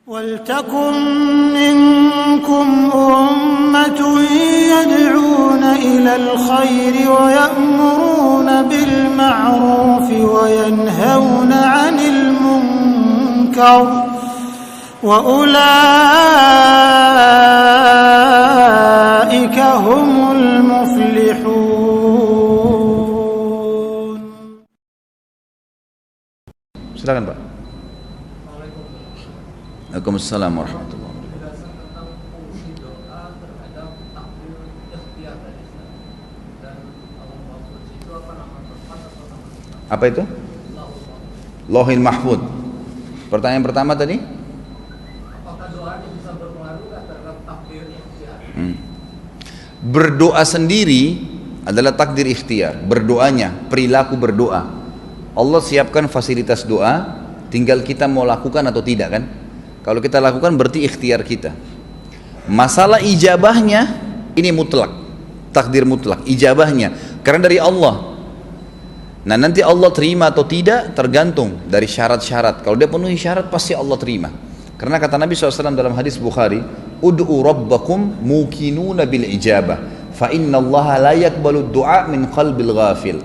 وَلْتَكُنْ مِنْكُمْ أُمَّةٌ يَدْعُونَ إِلَى الْخَيْرِ وَيَأْمُرُونَ بِالْمَعْرُوفِ وَيَنْهَوْنَ عَنِ الْمُنْكَرِ وَأُولَئِكَ هُمُ الْمُفْلِحُونَ. Silakan Pak. Waalaikumsalam warahmatullahi wabarakatuh. Apa itu? Lauhil Mahfud. Pertanyaan pertama tadi? Apakah doanya bisa berpengaruh terhadap takdir ikhtiar? Berdoa sendiri adalah takdir ikhtiar. Berdoanya, perilaku berdoa. Allah siapkan fasilitas doa, tinggal kita mau lakukan atau tidak kan? Kalau kita lakukan berarti ikhtiar kita. Masalah ijabahnya ini mutlak, takdir mutlak, ijabahnya karena dari Allah. Nah nanti Allah terima atau tidak tergantung dari syarat-syarat. Kalau dia penuhi syarat pasti Allah terima. Karena kata Nabi SAW dalam hadis Bukhari, ud'u rabbakum mukinuna bil ijabah, fa inna Allah la yakbalu du'a min qalbil ghafil.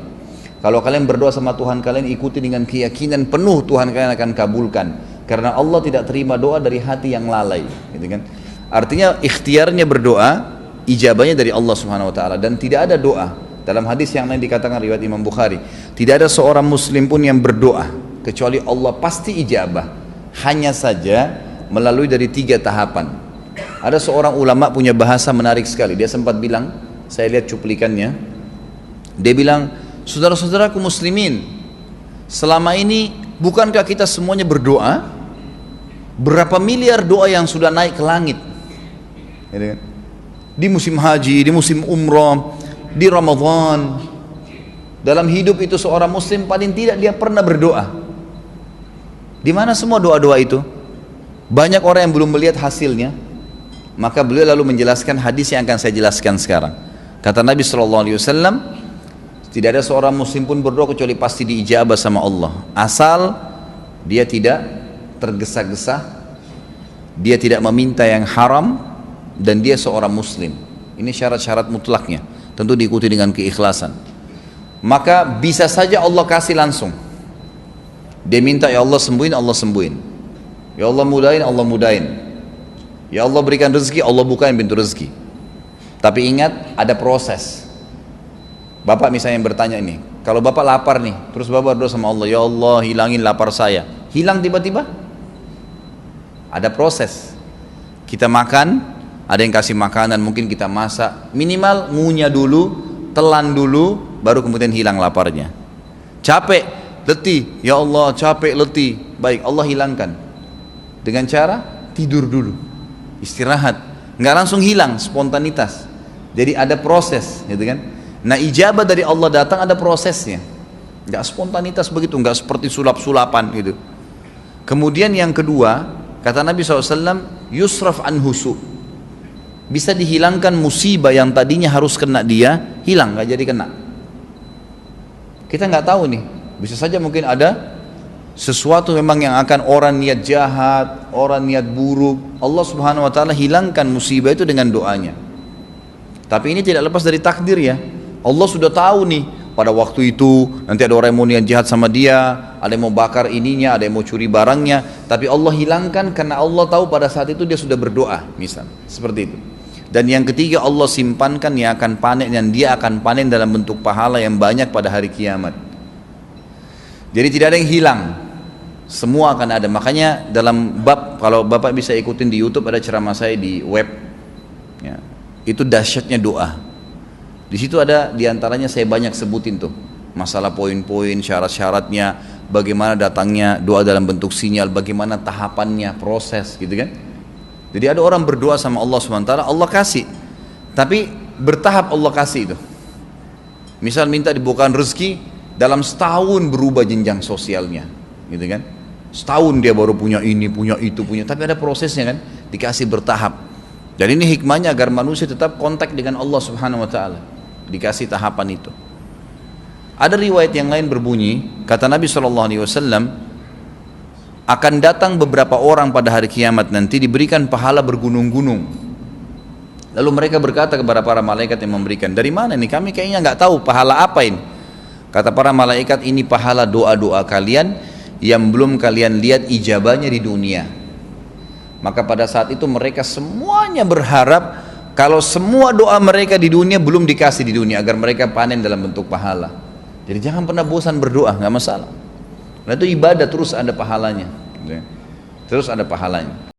Kalau kalian berdoa sama Tuhan kalian, ikuti dengan keyakinan penuh Tuhan kalian akan kabulkan. Karena Allah tidak terima doa dari hati yang lalai, gitu kan? Artinya ikhtiarnya berdoa, ijabahnya dari Allah Subhanahu Wa Taala. Dan tidak ada doa dalam hadis yang lain dikatakan riwayat Imam Bukhari, tidak ada seorang Muslim pun yang berdoa kecuali Allah pasti ijabah. Hanya saja melalui dari 3 tahapan. Ada seorang ulama punya bahasa menarik sekali. Dia sempat bilang, saya lihat cuplikannya. Dia bilang, saudara-saudaraku muslimin, selama ini bukankah kita semuanya berdoa? Berapa miliar doa yang sudah naik ke langit, di musim haji, di musim umrah, di Ramadan. Dalam hidup itu seorang muslim paling tidak dia pernah berdoa. Di mana semua doa-doa itu? Banyak orang yang belum melihat hasilnya. Maka beliau lalu menjelaskan hadis yang akan saya jelaskan sekarang. Kata Nabi SAW, tidak ada seorang muslim pun berdoa kecuali pasti diijabah sama Allah, asal dia tidak tergesa-gesa, dia tidak meminta yang haram, dan dia seorang muslim. Ini syarat-syarat mutlaknya, tentu diikuti dengan keikhlasan. Maka bisa saja Allah kasih langsung. Dia minta, ya Allah sembuhin, Allah sembuhin. Ya Allah mudahin, Allah mudahin. Ya Allah berikan rezeki, Allah bukain pintu rezeki. Tapi ingat, ada proses. Bapak misalnya yang bertanya ini, kalau bapak lapar nih, terus bapak berdoa sama Allah, ya Allah hilangin lapar saya, hilang tiba-tiba? Ada proses. Kita makan, ada yang kasih makanan, mungkin kita masak, minimal ngunyah dulu, telan dulu, baru kemudian hilang laparnya. Capek, letih, ya Allah capek, letih, baik Allah hilangkan dengan cara tidur dulu, istirahat, nggak langsung hilang spontanitas. Jadi ada proses, gitu kan? Nah ijabah dari Allah datang ada prosesnya, nggak spontanitas begitu, nggak seperti sulap-sulapan gitu. Kemudian yang kedua, kata Nabi SAW, yusraf an husu, bisa dihilangkan musibah yang tadinya harus kena dia, hilang, nggak jadi kena. Kita nggak tahu nih, bisa saja mungkin ada sesuatu memang yang akan orang niat jahat, orang niat buruk, Allah Subhanahu Wa Taala hilangkan musibah itu dengan doanya. Tapi ini tidak lepas dari takdir ya. Allah sudah tahu nih, pada waktu itu nanti ada orang yang mau niat jahat sama dia, ada yang mau bakar ininya, ada yang mau curi barangnya, tapi Allah hilangkan karena Allah tahu pada saat itu dia sudah berdoa, misal seperti itu. Dan yang ketiga, Allah simpankan yang akan panen, dan dia akan panen dalam bentuk pahala yang banyak pada hari kiamat. Jadi tidak ada yang hilang, semua akan ada. Makanya dalam bab, kalau bapak bisa ikutin di YouTube, ada ceramah saya di web ya, itu dahsyatnya doa. Di situ ada diantaranya saya banyak sebutin tuh masalah poin-poin, syarat-syaratnya, bagaimana datangnya doa dalam bentuk sinyal, bagaimana tahapannya, proses gitu kan. Jadi ada orang berdoa sama Allah SWT, Allah kasih, tapi bertahap Allah kasih itu. Misal minta dibukakan rezeki, dalam setahun berubah jenjang sosialnya gitu kan. Setahun dia baru punya ini, punya itu, punya, tapi ada prosesnya kan, dikasih bertahap. Dan ini hikmahnya agar manusia tetap kontak dengan Allah Subhanahu Wa Taala, dikasih tahapan itu. Ada riwayat yang lain berbunyi, kata Nabi SAW, akan datang beberapa orang pada hari kiamat nanti diberikan pahala bergunung-gunung. Lalu mereka berkata kepada para malaikat yang memberikan, dari mana ini? Kami kayaknya nggak tahu pahala apa ini. Kata para malaikat, ini pahala doa-doa kalian yang belum kalian lihat ijabahnya di dunia. Maka pada saat itu mereka semuanya berharap kalau semua doa mereka di dunia belum dikasih di dunia, agar mereka panen dalam bentuk pahala. Jadi jangan pernah bosan berdoa, nggak masalah. Nah itu ibadah terus ada pahalanya, terus ada pahalanya.